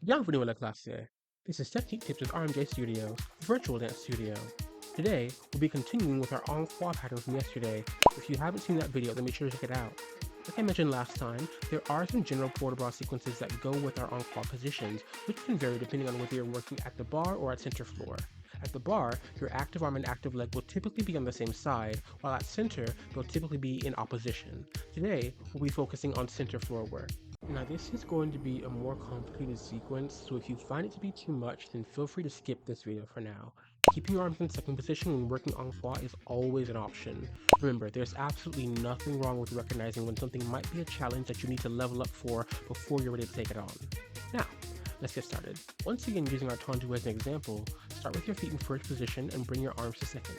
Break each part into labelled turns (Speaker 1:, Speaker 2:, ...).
Speaker 1: Bienvenue à la classe. This is Technique Tips with RMJ Studios, virtual dance studio. Today, we'll be continuing with our En Croix pattern from yesterday. If you haven't seen that video, then be sure to check it out. Like I mentioned last time, there are some general port de bras sequences that go with our En Croix positions, which can vary depending on whether you're working at the bar or at center floor. At the bar, your active arm and active leg will typically be on the same side, while at center, they'll typically be in opposition. Today, we'll be focusing on center floor work. Now this is going to be a more complicated sequence, so if you find it to be too much, then feel free to skip this video for now. Keeping your arms in second position when working En Croix is always an option. Remember, there's absolutely nothing wrong with recognizing when something might be a challenge that you need to level up for before you're ready to take it on. Now, let's get started. Once again, using our tendu as an example, start with your feet in first position and bring your arms to second.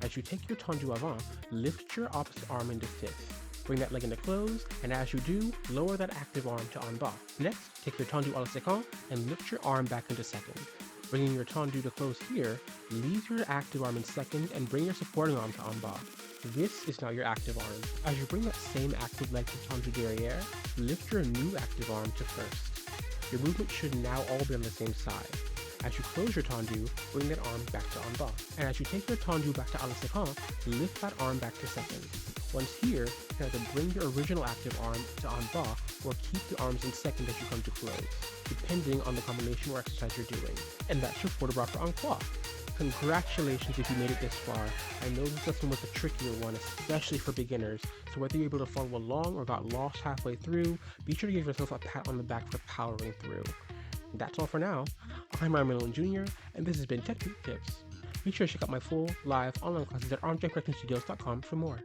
Speaker 1: As you take your tendu avant, lift your opposite arm into fifth. Bring that leg into close, and as you do, lower that active arm to en bas. Next, take your tendu à la séquence and lift your arm back into second. Bringing your tendu to close here, leave your active arm in second and bring your supporting arm to en bas. This is now your active arm. As you bring that same active leg to tendu derrière, lift your new active arm to first. Your movement should now all be on the same side. As you close your tendu, bring that arm back to en bas. And as you take your tendu back to à la séquence, lift that arm back to second. Once here, you have to bring your original active arm to en bas or keep the arms in second as you come to close, depending on the combination or exercise you're doing. And that's your port de bras for En Croix. Congratulations if you made it this far. I know this lesson was a trickier one, especially for beginners, so whether you're able to follow along or got lost halfway through, be sure to give yourself a pat on the back for powering through. And that's all for now. I'm Malone Jr., and this has been Technique Tips. Be sure to check out my full, live, online classes at RMJ Studios.com for more.